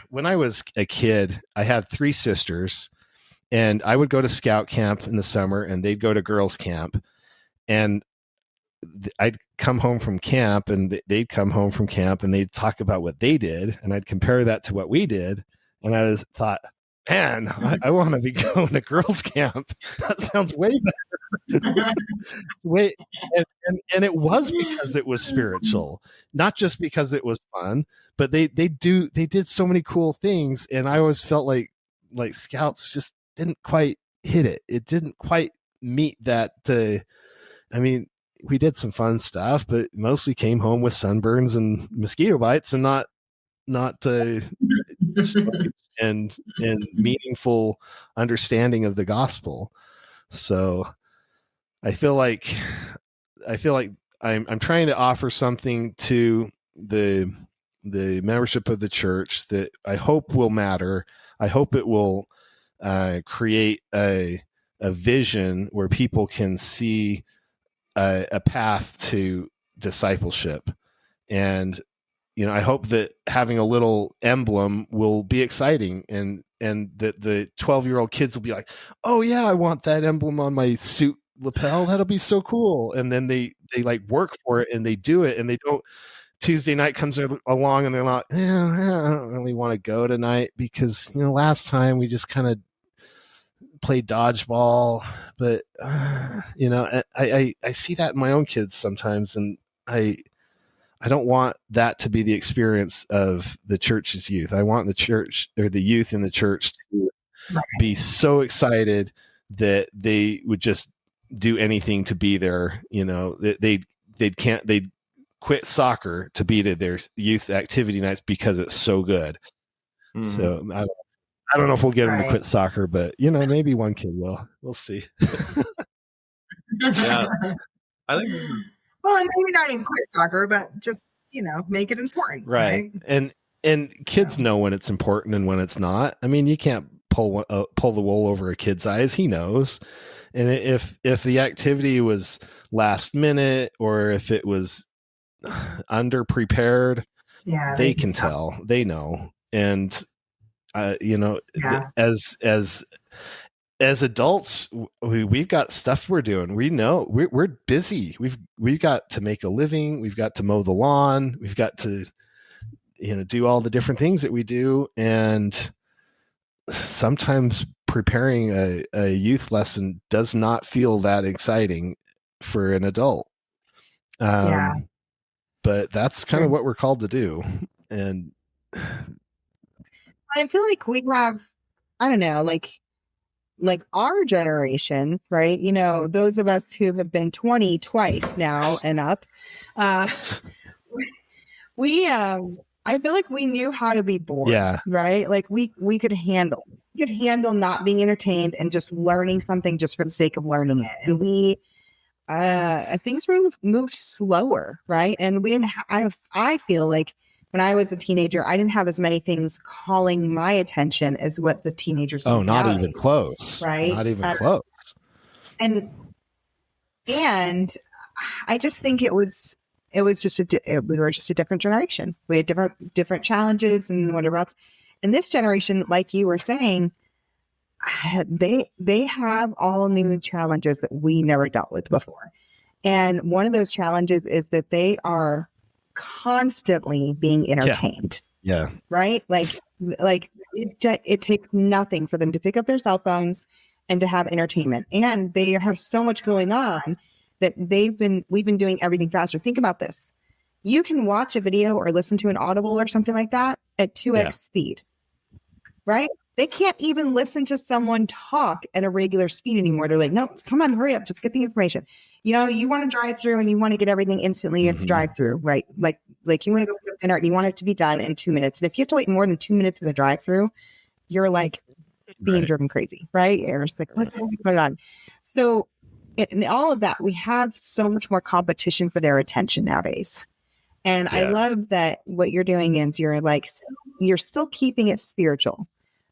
S3: When I was a kid, I had 3 sisters, and I would go to scout camp in the summer, and they'd go to girls' camp. And I'd come home from camp, and they'd come home from camp, and they'd talk about what they did, and I'd compare that to what we did. And I thought, man, I want to be going to girls' camp. That sounds way better. And it was because it was spiritual, not just because it was fun, but they did so many cool things. And I always felt like scouts just didn't quite hit it. It didn't quite meet that. We did some fun stuff, but mostly came home with sunburns and mosquito bites, and not and meaningful understanding of the gospel. So I feel like I'm trying to offer something to the membership of the church that I hope will matter. I hope it will create a vision where people can see a path to discipleship. And I hope that having a little emblem will be exciting, and the 12-year-old kids will be like, oh yeah, I want that emblem on my suit lapel. That'll be so cool. And then they like work for it and they do it, and they don't. Tuesday night comes along and they're like, I don't really want to go tonight because, last time we just kind of played dodgeball. But, I see that in my own kids sometimes. And I don't want that to be the experience of the church's youth. I want the church or the youth in the church to be so excited that they would just do anything to be there. They'd quit soccer to be to their youth activity nights because it's so good. Mm-hmm. So I don't know if we'll get them to quit soccer, but maybe one kid will. We'll see.
S1: Yeah, I think.
S2: Well, and maybe not even quit soccer, but just make it important, right?
S3: And kids know when it's important and when it's not. I mean, you can't pull the wool over a kid's eyes. He knows. And if the activity was last minute or if it was under prepared, they can tell. They know. And as adults, we've got stuff we're doing. We know we're busy. We've got to make a living. We've got to mow the lawn. We've got to do all the different things that we do. And sometimes preparing a youth lesson does not feel that exciting for an adult. But that's kind of what we're called to do. And
S2: I feel like we have, I don't know, like our generation, right? Those of us who have been 20 twice now and up, I feel like we knew how to be bored, right? Like we could handle not being entertained and just learning something just for the sake of learning it. And things moved slower, right? And we didn't I feel like when I was a teenager, I didn't have as many things calling my attention as what the teenagers do
S3: not
S2: nowadays,
S3: even close.
S2: Right?
S3: Not even close.
S2: And I just think we were just a different generation. We had different challenges and whatever else. And this generation, like you were saying, they have all new challenges that we never dealt with before. And one of those challenges is that they are constantly being entertained.
S3: Yeah.
S2: Right? Like it takes nothing for them to pick up their cell phones and to have entertainment. And they have so much going on that we've been doing everything faster. Think about this. You can watch a video or listen to an Audible or something like that at 2x speed. Right? They can't even listen to someone talk at a regular speed anymore. They're like, no, come on, hurry up. Just get the information. You want to drive through and you want to get everything instantly. You have to drive through, right? Like you want to go pick up dinner and you want it to be done in 2 minutes. And if you have to wait more than 2 minutes in the drive through, you're like being driven crazy, right? Or it's like, what's going on? So in all of that, we have so much more competition for their attention nowadays. And I love that what you're doing is you're still keeping it spiritual.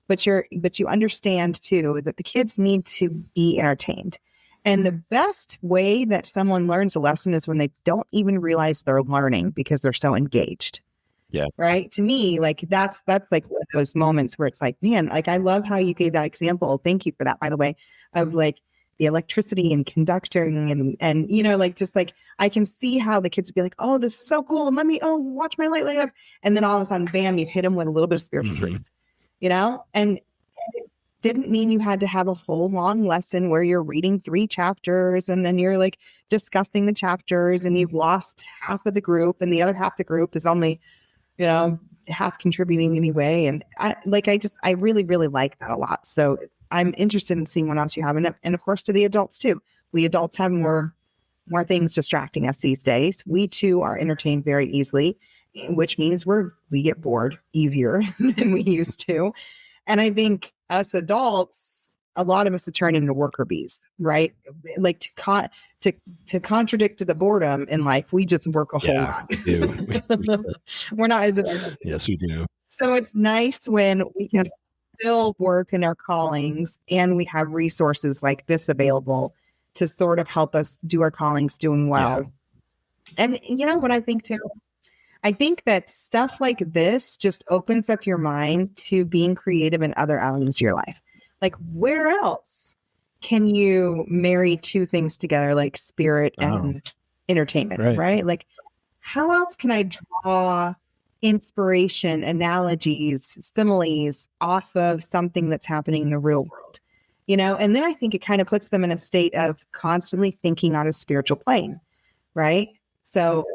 S2: But you understand too that the kids need to be entertained. And the best way that someone learns a lesson is when they don't even realize they're learning because they're so engaged.
S3: Yeah.
S2: Right. To me, like that's like one of those moments where it's like, man, like I love how you gave that example. Thank you for that, by the way, of like the electricity and conducting and like just like I can see how the kids would be like, oh, this is so cool. And watch my light up. And then all of a sudden, bam, you hit them with a little bit of spiritual truth. And it didn't mean you had to have a whole long lesson where you're reading 3 chapters and then you're like discussing the chapters and you've lost half of the group and the other half of the group is only, half contributing anyway. And I really, really like that a lot. So I'm interested in seeing what else you have. And of course, to the adults too. We adults have more things distracting us these days. We too are entertained very easily, which means we get bored easier than we used to. And I think us adults, a lot of us have turned into worker bees, right? Like to contradict to the boredom in life, we just work a whole lot.
S3: We do.
S2: We're not as
S3: Yes, we do.
S2: So it's nice when we can still work in our callings and we have resources like this available to sort of help us do our callings doing well. Yeah. And what I think too, I think that stuff like this just opens up your mind to being creative in other avenues of your life. Like, where else can you marry two things together, like spirit and entertainment, right? Like, how else can I draw inspiration, analogies, similes off of something that's happening in the real world? And then I think it kind of puts them in a state of constantly thinking on a spiritual plane, right? So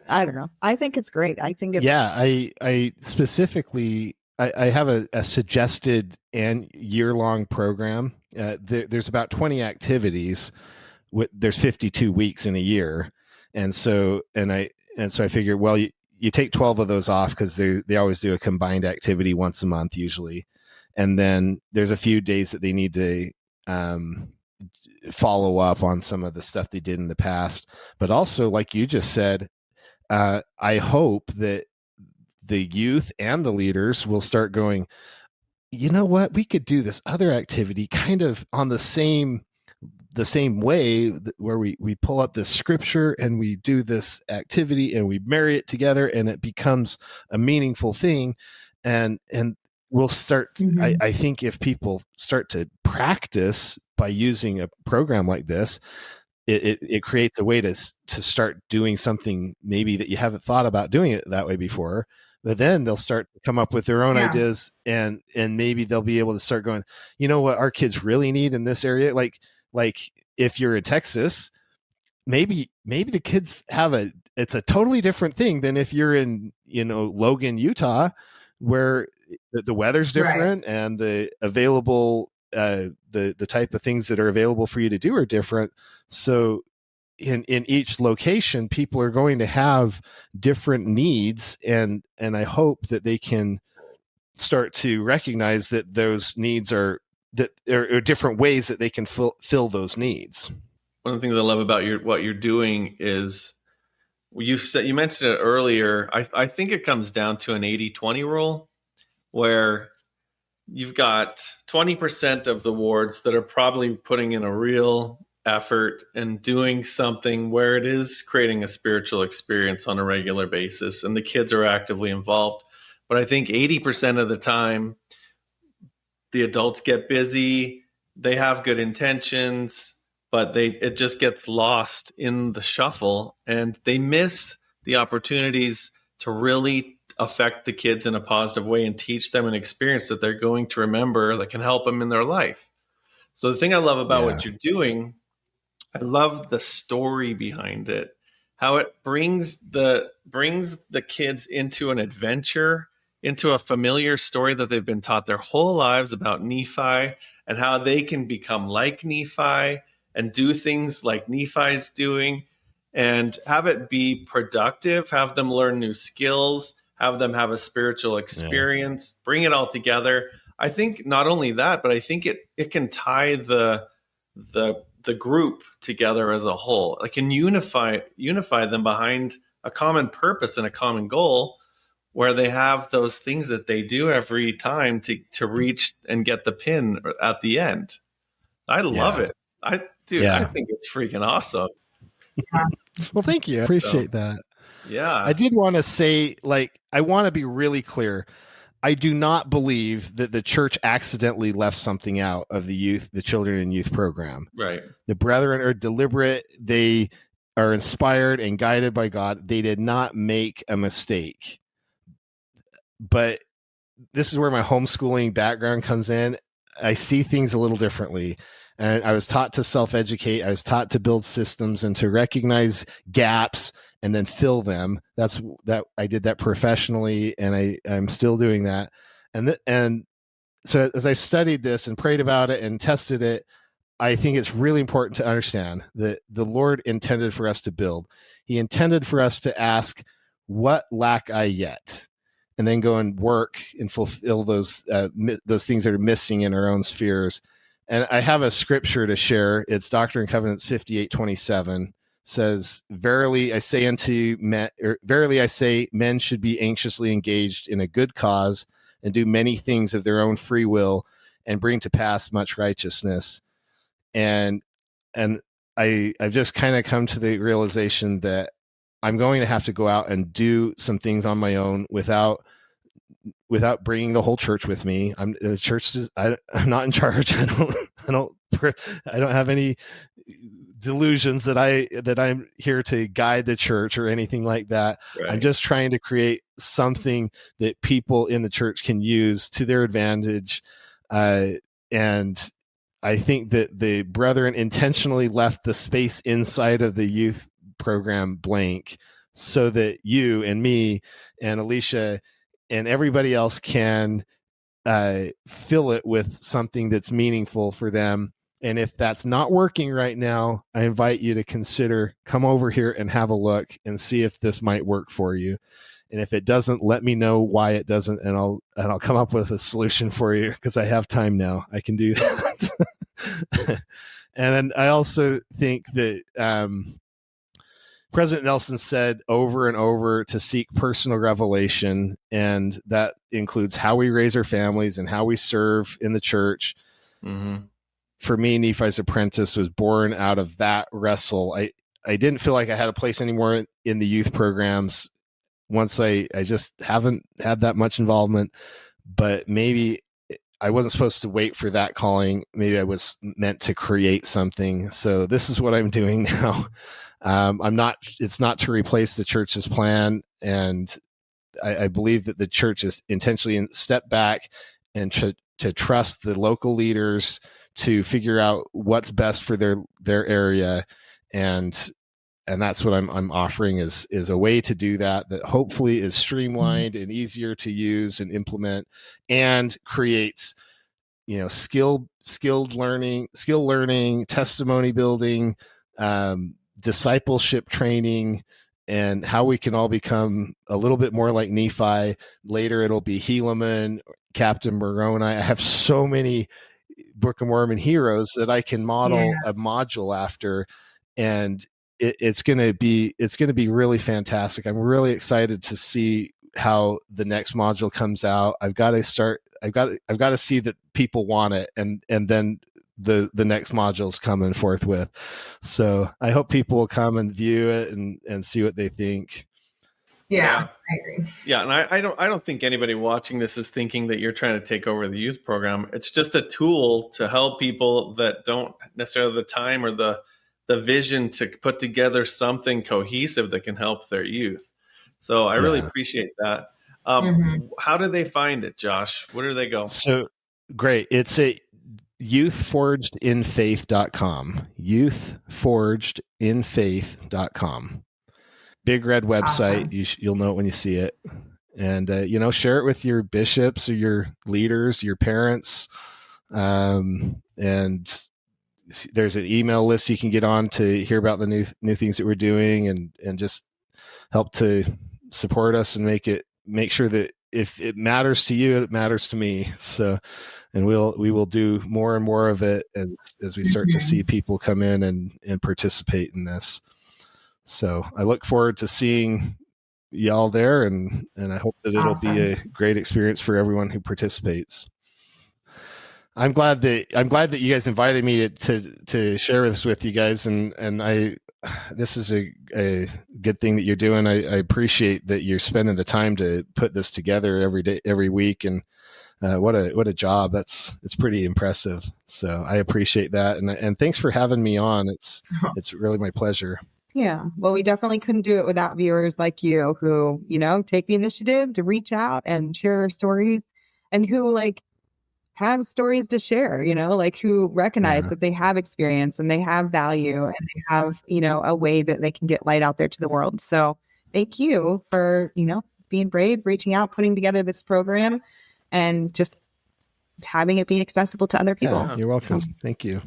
S2: I don't know. I think it's great. I think it's
S3: I specifically I have a suggested and year-long program. There's about 20 activities. There's 52 weeks in a year, and so I figured, well, you take 12 of those off because they always do a combined activity once a month usually, and then there's a few days that they need to follow up on some of the stuff they did in the past. But also, like you just said, I hope that the youth and the leaders will start going, you know what, we could do this other activity kind of on the same way, where we pull up this scripture and we do this activity and we marry it together and it becomes a meaningful thing. And we'll start, I think if people start to practice by using a program like this, it creates a way to start doing something maybe that you haven't thought about doing it that way before. But then they'll start to come up with their own ideas, and maybe they'll be able to start going, you know what our kids really need in this area? Like if you're in Texas, maybe the kids it's a totally different thing than if you're in, Logan, Utah, where the weather's different, right, and the available, the type of things that are available for you to do are different. So in each location, people are going to have different needs, and I hope that they can start to recognize that those needs are different ways that they can fill those needs.
S1: One of the things I love about what you're doing is you mentioned it earlier. I think it comes down to an 80-20 rule, where you've got 20% of the wards that are probably putting in a real effort and doing something where it is creating a spiritual experience on a regular basis, and the kids are actively involved. But I think 80% of the time, the adults get busy, they have good intentions, but it just gets lost in the shuffle, and they miss the opportunities to really affect the kids in a positive way and teach them an experience that they're going to remember that can help them in their life. So the thing I love about what you're doing, I love the story behind it, how it brings the kids into an adventure, into a familiar story that they've been taught their whole lives about Nephi, and how they can become like Nephi and do things like Nephi's doing, and have it be productive, have them learn new skills, have them have a spiritual experience, bring it all together. I think not only that, but I think it can tie the group together as a whole. It can unify them behind a common purpose and a common goal, where they have those things that they do every time to reach and get the pin at the end. I love it. I think it's freaking awesome.
S3: Well, thank you. I appreciate that.
S1: Yeah.
S3: I did want to say, I want to be really clear. I do not believe that the church accidentally left something out of the children and youth program.
S1: Right.
S3: The brethren are deliberate. They are inspired and guided by God. They did not make a mistake. But this is where my homeschooling background comes in. I see things a little differently. And I was taught to self-educate. I was taught to build systems and to recognize gaps and then fill them. I did that professionally, and I'm still doing that. And so as I've studied this and prayed about it and tested it, I think it's really important to understand that the Lord intended for us to build. He intended for us to ask, what lack I yet? And then go and work and fulfill those things that are missing in our own spheres. And I have a scripture to share. It's Doctrine and Covenants 58:27. Says, verily I say, men should be anxiously engaged in a good cause and do many things of their own free will and bring to pass much righteousness. And I've just kind of come to the realization that I'm going to have to go out and do some things on my own without bringing the whole church with me. I'm not in charge. I don't have any delusions that I'm here to guide the church or anything like that.
S1: Right.
S3: I'm just trying to create something that people in the church can use to their advantage. And I think that the brethren intentionally left the space inside of the youth program blank so that you and me and Alicia and everybody else can fill it with something that's meaningful for them. And if that's not working right now, I invite you to consider come over here and have a look and see if this might work for you. And if it doesn't, let me know why it doesn't, and I'll come up with a solution for you, because I have time now. I can do that. And then I also think that President Nelson said over and over to seek personal revelation, and that includes how we raise our families and how we serve in the church.
S1: Mm-hmm.
S3: For me, Nephi's Apprentice was born out of that wrestle. I didn't feel like I had a place anymore in the youth programs. Once I just haven't had that much involvement, but maybe I wasn't supposed to wait for that calling. Maybe I was meant to create something. So this is what I'm doing now. It's not to replace the church's plan. And I believe that the church is intentionally step back and to trust the local leaders to figure out what's best for their area. And that's what I'm offering is a way to do that hopefully is streamlined and easier to use and implement, and creates, skill learning, testimony building, discipleship training, and how we can all become a little bit more like Nephi. Later, it'll be Helaman, Captain Moroni. I have so many Book of Mormon heroes that I can model a module after, and it's going to be really fantastic. I'm really excited to see how the next module comes out. I've got to see that people want it, and then the next module is coming forthwith. So I hope people will come and view it and see what they think.
S2: Yeah, I agree.
S1: Yeah, and I don't think anybody watching this is thinking that you're trying to take over the youth program. It's just a tool to help people that don't necessarily have the time or the vision to put together something cohesive that can help their youth. So I really appreciate that. How do they find it, Josh? Where do they go?
S3: So great. It's at youthforgedinfaith.com. Youthforgedinfaith.com. Big red website. Awesome. You'll know it when you see it. And, share it with your bishops or your leaders, your parents. And there's an email list you can get on to hear about the new things that we're doing, and just help to support us and make sure that if it matters to you, it matters to me. So, and we will do more and more of it as we start to see people come in and participate in this. So I look forward to seeing y'all there, and I hope that it'll be a great experience for everyone who participates. I'm glad that you guys invited me to share this with you guys, and this is a good thing that you're doing. I appreciate that you're spending the time to put this together every day, every week, and what a job. It's pretty impressive. So I appreciate that, and thanks for having me on. It's really my pleasure.
S2: Yeah. Well, we definitely couldn't do it without viewers like you who, take the initiative to reach out and share their stories, and who have stories to share, who recognize that they have experience and they have value and they have, a way that they can get light out there to the world. So thank you for, being brave, reaching out, putting together this program, and just having it be accessible to other people.
S3: Yeah, you're welcome. So, thank you.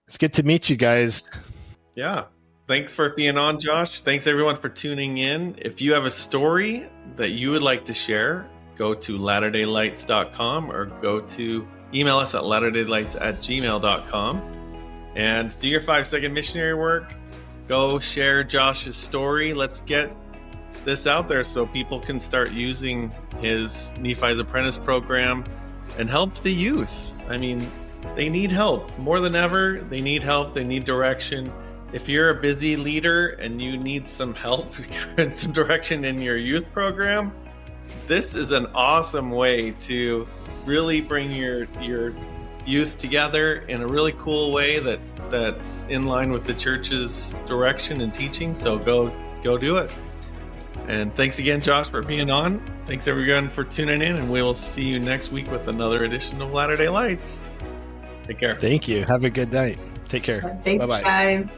S3: It's good to meet you guys.
S1: Yeah. Thanks for being on, Josh. Thanks everyone for tuning in. If you have a story that you would like to share, go to latterdaylights.com or email us at latterdaylights@gmail.com, and do your 5-second missionary work. Go share Josh's story. Let's get this out there so people can start using his Nephi's Apprentice program and help the youth. I mean, they need help more than ever. They need help. They need direction. if you're a busy leader and you need some help and some direction in your youth program, this is an awesome way to really bring your youth together in a really cool way that's in line with the church's direction and teaching. So go do it. And thanks again, Josh, for being on. Thanks everyone for tuning in, and we will see you next week with another edition of Latter-day Lights. Take care.
S3: Thank you. Have a good night. Take care.
S2: Thanks,
S3: Bye-bye.
S2: guys.